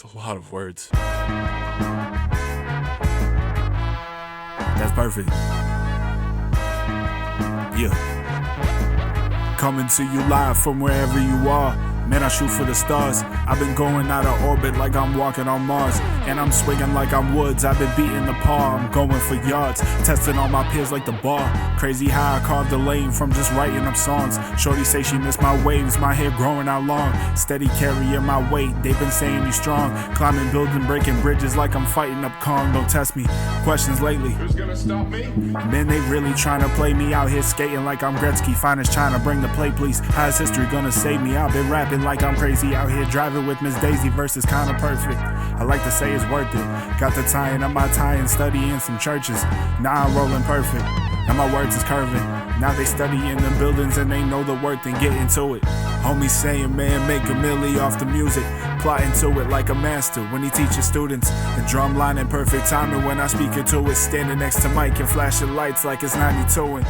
It's a lot of words. That's perfect. Yeah. Coming to you live from wherever you are. Man, I shoot for the stars. I've been going out of orbit like I'm walking on Mars. And I'm swinging like I'm Woods. I've been beating the par. I'm going for yards, testing all my peers like the bar. Crazy how I carved a lane from just writing up songs. Shorty say she missed my waves, my hair growing out long. Steady carrying my weight, they've been saying you strong. Climbing buildings, breaking bridges like I'm fighting up Kong. Don't test me, questions lately. Who's gonna stop me? Man, they really trying to play me out here skating like I'm Gretzky. Finest trying to bring the play, please. How is history gonna save me? I've been rapping like I'm crazy out here driving with Miss Daisy. Verses kinda perfect. I like to say it's worth it. Got the tying up my tie and studying some churches. Now I'm rolling perfect, and my words is curving. Now they study in the buildings and they know the worth and get into it. Homie saying, man, make a milli off the music. Plotting to it like a master when he teaches students. The drum line in perfect timing when I speak into it. Standing next to Mike and flashing lights like it's 92 and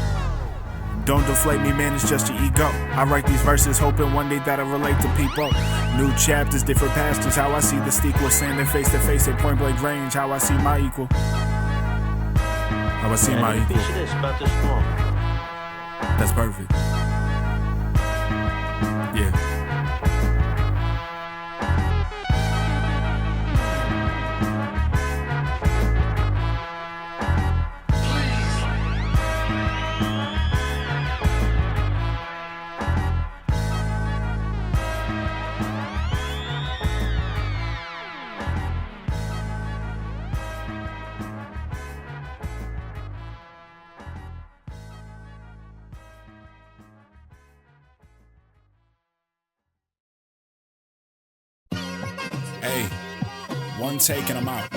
don't deflate me, man, it's just your ego. I write these verses hoping one day that'll relate to people. New chapters, different pastures, how I see the sequel. Standing face to face at point blank range, how I see my equal. How I see my equal. That's perfect. Yeah. Hey, one take and I'm out.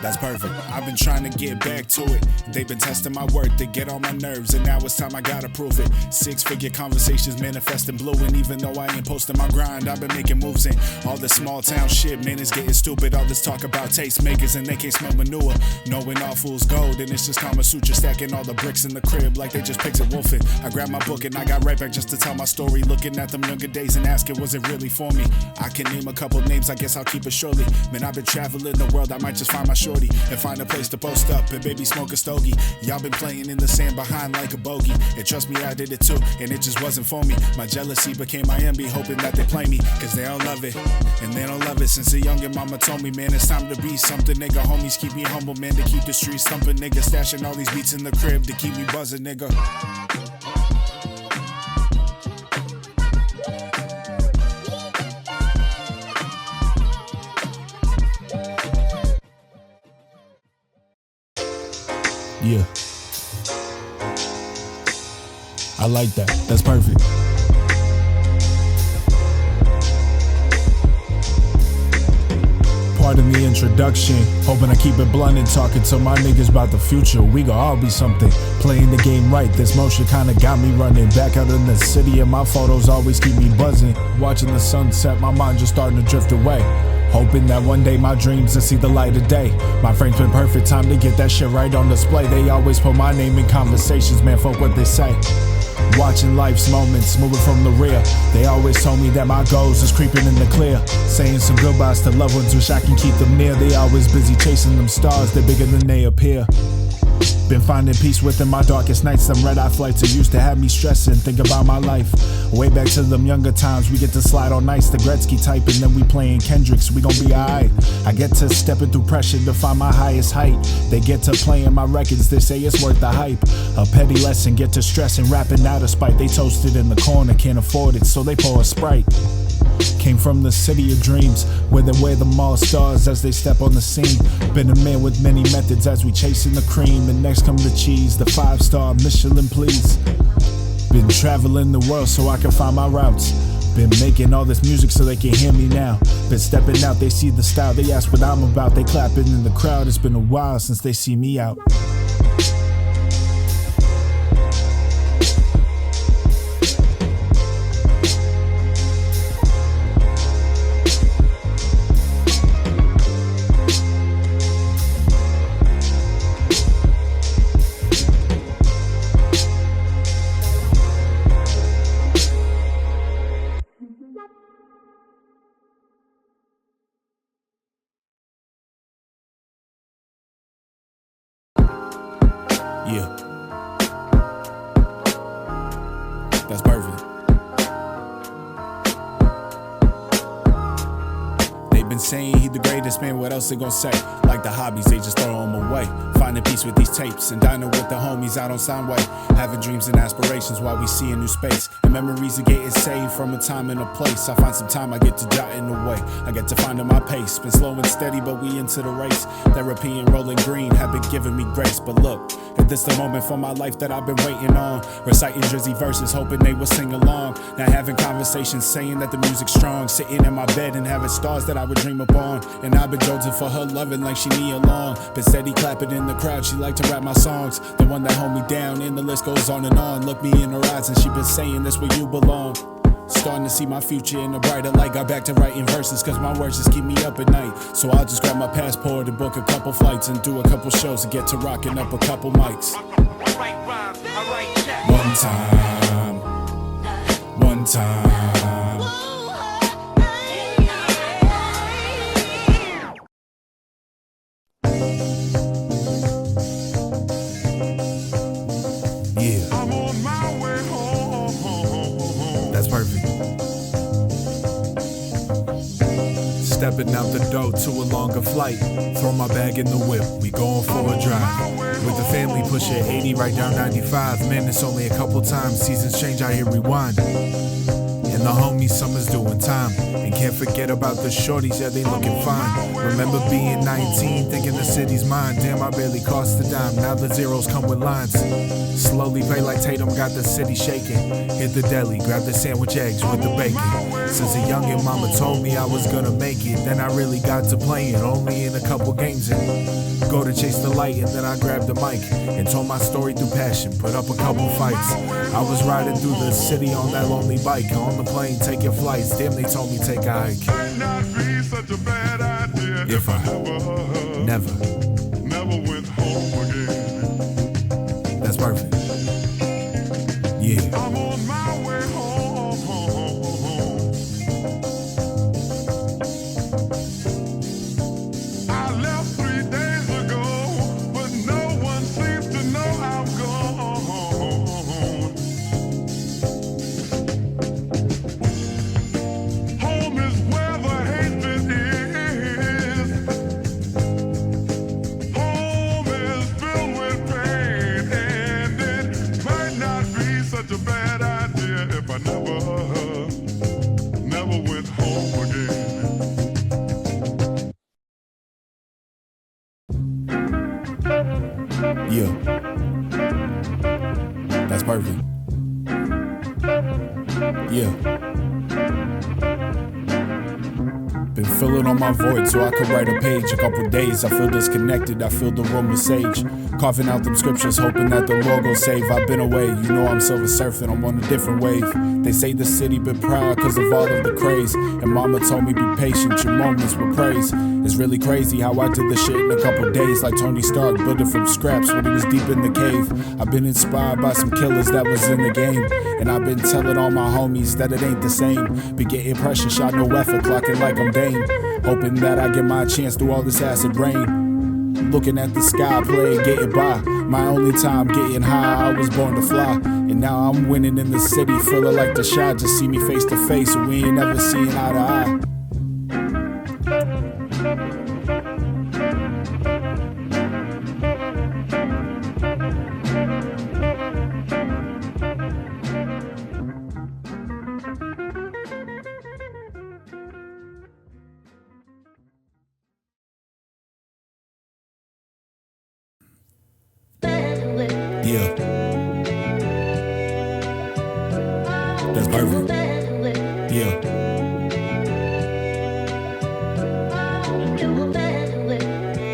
That's perfect. I've been trying to get back to it. They've been testing my work to get on my nerves, and now it's time I gotta prove it. 6-figure conversations manifesting blue, and even though I ain't posting my grind, I've been making moves in all this small town shit. Man, it's getting stupid. All this talk about tastemakers and they can't smell manure. Knowing all fools gold, and it's just Kama Sutra stacking all the bricks in the crib like they just picked a wolfing. I grabbed my book and I got right back just to tell my story. Looking at them younger days and asking, was it really for me? I can name a couple names, I guess I'll keep it shortly. Man, I've been traveling the world, I might just find my shorty and find a place to post up and baby smoke a stogie. Y'all been playing in the sand behind like a bogey, and trust me, I did it too, and it just wasn't for me. My jealousy became my envy, hoping that they play me, cause they don't love it, and they don't love it. Since a youngin' mama told me, man, it's time to be something, nigga. Homies keep me humble, man, to keep the streets thumping, nigga. Stashing all these beats in the crib to keep me buzzing, nigga. Yeah, I like that. That's perfect. Pardon the introduction, hoping I keep it blunt and talking to my niggas about the future. We gon' all be something, playing the game right. This motion kinda got me running back out in the city, and my photos always keep me buzzing. Watching the sunset, my mind just starting to drift away. Hoping that one day my dreams will see the light of day. My frame's been perfect, time to get that shit right on display. They always put my name in conversations, man, fuck what they say. Watching life's moments, moving from the rear. They always told me that my goals is creeping in the clear. Saying some goodbyes to loved ones, wish I can keep them near. They always busy chasing them stars, they're bigger than they appear. Been finding peace within my darkest nights. Some red-eye flights that used to have me stressing, think about my life. Way back to them younger times, we get to slide on nights, the Gretzky type, and then we playing Kendricks, we gon' be alright. I get to stepping through pressure to find my highest height. They get to playing my records, they say it's worth the hype. A petty lesson, get to stressing, rapping out of spite. They toasted in the corner, can't afford it, so they pour a Sprite. Came from the city of dreams, where they wear them all stars as they step on the scene. Been a man with many methods as we chasing the cream, and next come the cheese, the 5-star Michelin, please. Been traveling the world so I can find my routes. Been making all this music so they can hear me now. Been stepping out, they see the style, they ask what I'm about. They clapping in the crowd, it's been a while since they see me out. They've been saying he the greatest, man, what else they gon' say? Like the hobbies, they just throw him away. Finding peace with these tapes and dining with the homies out on Soundway. Having dreams and aspirations while we see a new space. And memories are getting saved from a time and a place. I find some time, I get to jotting away. I get to finding my pace. Been slow and steady, but we into the race. Therapy and rolling green have been giving me grace. But look, if this the moment for my life that I've been waiting on. Reciting Drizzy verses, hoping they will sing along. Now having conversations, saying that the music's strong. Sitting in my bed and having stars that I would dream upon. And I've been jolting for her loving like she me along. Been steady clapping in the crowd, she like to rap my songs. The one that hold me down, and the list goes on and on. Look me in her eyes and she been saying this where you belong. Starting to see my future in a brighter light. Got back to writing verses cause my words just keep me up at night. So I'll just grab my passport and book a couple flights and do a couple shows to get to rocking up a couple mics. One time, one time. Yeah. I'm on my way home. That's perfect. Stepping out the door to a longer flight. Throw my bag in the whip, we going for a drive. With the family pushing 80 right down 95. Man, it's only a couple times, seasons change, I hear rewind. And the homies, summer's doing time. And can't forget about the shorties, yeah, they looking fine. Remember being 19, thinking the city's mine. Damn, I barely cost a dime, now the zeros come with lines. Slowly play like Tatum, got the city shaking. Hit the deli, grab the sandwich eggs with the bacon. Since a youngin', mama told me I was gonna make it. Then I really got to playing, only in a couple games in. Go to chase the light, and then I grabbed the mic and told my story through passion, put up a couple fights. I was riding through the city on that lonely bike. On the plane, taking flights, damn, they told me take a hike. Might not be such a bad idea if I never went home again. That's perfect. Yeah. I'm on my way home. I left 3 days ago, but no one seems to know I'm gone. Home is where the hatred is. Home is filled with pain, and it might not be such a bad idea if I never went home again. Yeah. That's perfect. Yeah. Been filling on my void so I could write a page. A couple days, I feel disconnected, I feel the room with sage. Carving out them scriptures, hoping that the Lord gon' save. I've been away, you know I'm silver surfing, I'm on a different wave. They say the city been proud cause of all of the craze. And mama told me be patient, your moments with praise. It's really crazy how I did the shit in a couple days. Like Tony Stark, built it from scraps when he was deep in the cave. I've been inspired by some killers that was in the game. And I've been telling all my homies that it ain't the same. Be getting pressure shot, no effort, clocking like I'm Dame. Hoping that I get my chance through all this acid rain. Looking at the sky, playing, getting by. My only time getting high, I was born to fly. And now I'm winning in the city, feeling like the shot. Just see me face to face, and we ain't never seen eye to eye. Yeah. That's perfect. Yeah.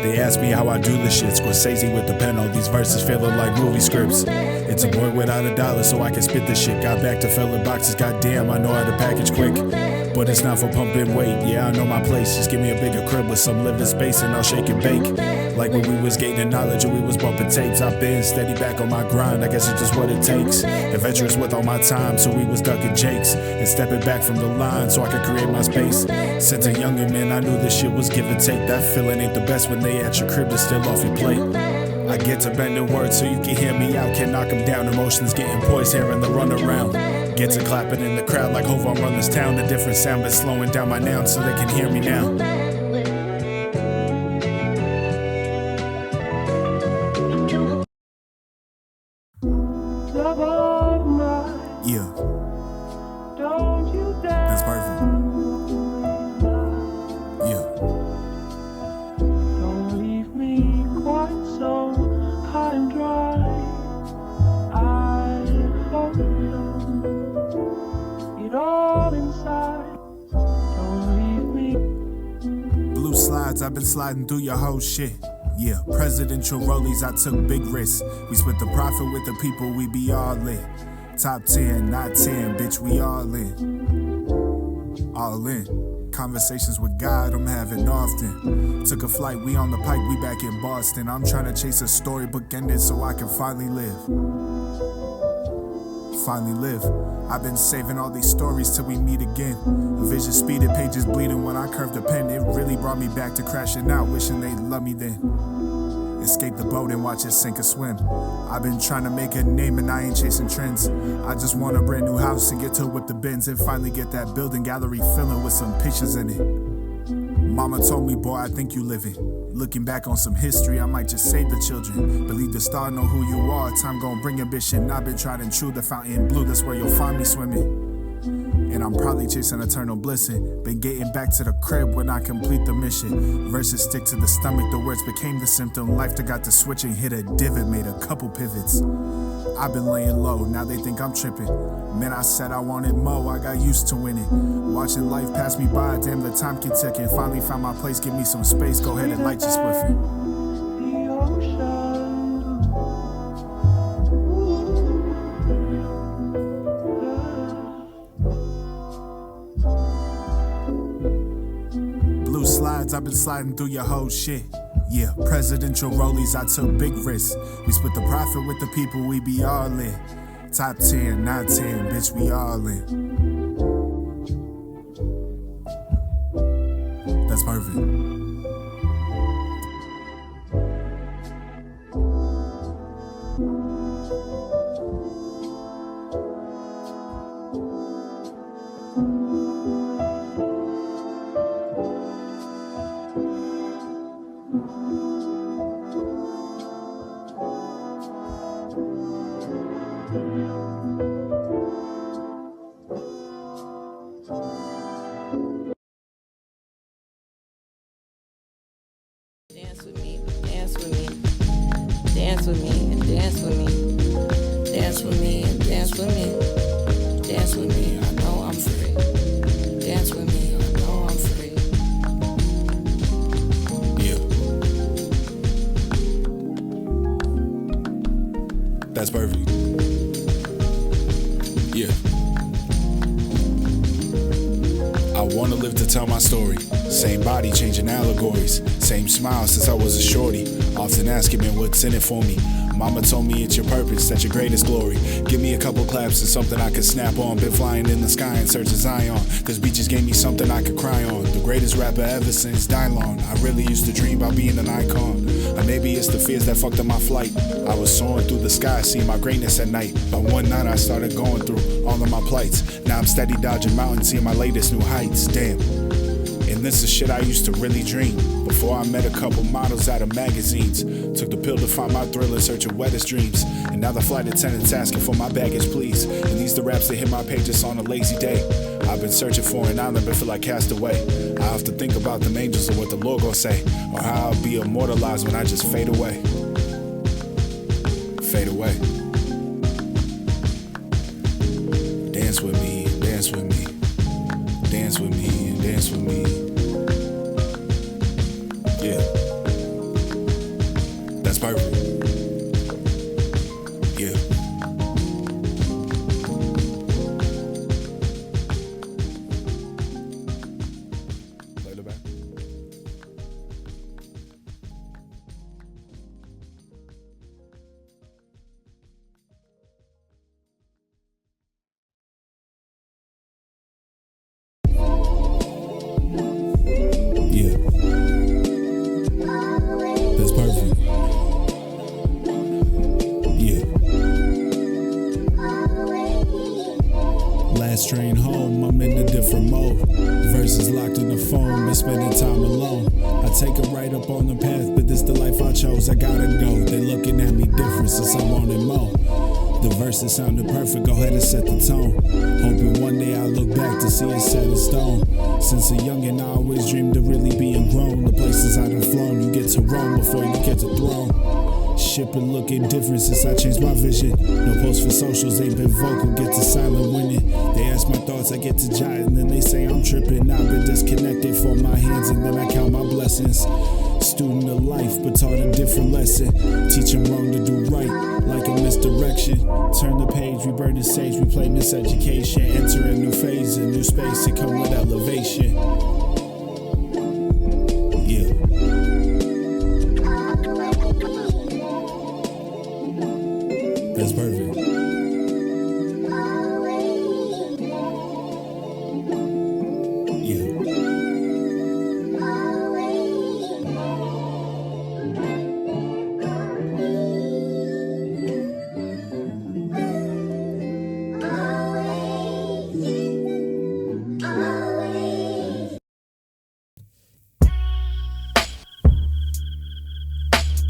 They ask me how I do this shit. Scorsese with the pen, all these verses feeling like movie scripts. It's a boy without a dollar so I can spit this shit. Got back to filling boxes, goddamn, I know how to package quick. But it's not for pumping weight, yeah, I know my place. Just give me a bigger crib with some living space and I'll shake and bake. Like when we was gaining knowledge and we was bumping tapes. I've been steady back on my grind, I guess it's just what it takes. Adventurous with all my time, so we was ducking jakes. And stepping back from the line so I could create my space. Since a youngin', man, I knew this shit was give and take. That feeling ain't the best when they at your crib to still off your plate. I get to bending words so you can hear me out. Can't knock them down, emotions getting poised, hearing the run around. Get to clapping in the crowd like Hov, I run this town. A different sound, but slowing down my nouns so they can hear me now. Blue slides, I've been sliding through your whole shit. Yeah, presidential rollies, I took big risks. We split the profit with the people, we be all lit. Top 10, not 10, bitch, we all in. All in. Conversations with God, I'm having often. Took a flight, we on the pike, we back in Boston. I'm trying to chase a storybook ended so I can finally live. Finally live. I've been saving all these stories till we meet again. A vision speeded, pages bleeding when I curved a pen. It really brought me back to crashing out, wishing they'd love me then. Escape the boat and watch it sink or swim. I've been trying to make a name and I ain't chasing trends. I just want a brand new house and get to whip the bins and finally get that building gallery filling with some pictures in it. Mama told me, boy, I think you living. Looking back on some history, I might just save the children. Believe the star, know who you are. Time gon' bring ambition. I've been tried and true, the fountain blue, that's where you'll find me swimming. And I'm probably chasing eternal blessing. Been getting back to the crib when I complete the mission. Verses stick to the stomach, the words became the symptom. Life that got to switching, hit a divot, made a couple pivots. I've been laying low, now they think I'm tripping. Man, I said I wanted more, I got used to winning. Watching life pass me by, damn the time keep ticking. Finally found my place, give me some space, go ahead and light your spliffin'. Blue slides, I've been sliding through your whole shit. Yeah, presidential rollies, I took big risks. We split the profit with the people, we be all in. Top 10, not 10, bitch, we all in. That's perfect. Dance with me, dance with me, dance with me, and dance with me, dance with me, and dance with me, dance with me, I know I'm free, dance with me, I know I'm free. Yeah. That's perfect. Yeah. I wanna live to tell my story. Same body, changing allegories. Same smile since I was a shorty. Often asking me what's in it for me. Mama told me it's your purpose, that's your greatest glory. Give me a couple claps and something I could snap on. Been flying in the sky in search of Zion. Cause beaches gave me something I could cry on. The greatest rapper ever since Dylon. I really used to dream about being an icon. Or maybe it's the fears that fucked up my flight. I was soaring through the sky, seeing my greatness at night. But one night I started going through all of my plights. Now I'm steady dodging mountains, seeing my latest new heights. Damn. And this is shit I used to really dream. Before I met a couple models out of magazines. Took the pill to find my thrill in search of wettest dreams. And now the flight attendant's asking for my baggage, please. And these the raps that hit my pages on a lazy day. I've been searching for an island but feel like cast away. I have to think about them angels and what the Lord gon' say. Or how I'll be immortalized when I just fade away. Fade away. Dance with me, dance with me. Dance with me and dance with me. Yeah. That's perfect. Yeah. Play the back. Yeah. That's perfect. Yeah. Last train home, I'm in a different mode. Verses locked in the phone, been spending time alone. I take it right up on the path, but this the life I chose. I gotta go. They looking at me different since I wanted more. The verses sounded perfect, go ahead and set the tone. Hoping one day I'll look back to see it set in stone. Since a youngin' I always dreamed of really being grown. The places I done flown, you get to roam before you get to throne. Shit been looking different since I changed my vision. No post for socials, ain't been vocal, get to silent winning. They ask my thoughts, I get to jot, and then they say I'm tripping. I've been disconnected from my hands, and then I count my blessings. Student of life, but taught a different lesson. Teaching wrong to do right, like a misdirection. Turn the page, we burn the sage, we play miseducation. Enter a new phase, a new space, it come with elevation. Yeah. That's perfect. Yeah.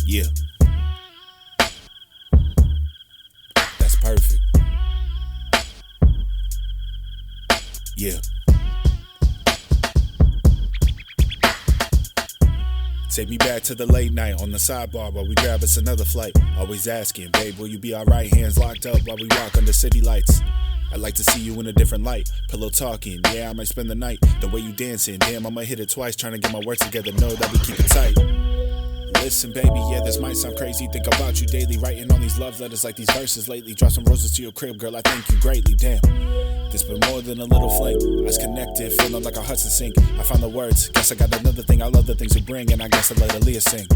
Yeah. That's perfect. Yeah. Take me back to the late night on the sidebar while we grab us another flight. Always asking, babe, will you be alright? Hands locked up while we walk under city lights. I'd like to see you in a different light. Pillow talking, yeah, I might spend the night. The way you dancing, damn, I might hit it twice. Trying to get my words together, know that we keep it tight. Listen, baby, yeah, this might sound crazy. Think about you daily, writing all these love letters like these verses lately. Drop some roses to your crib, girl, I thank you greatly, damn. This been more than a little fling. I was connected, feeling like a Hudson sink. I found the words, guess I got another thing. I love the things you bring, and I guess I let Aaliyah sing.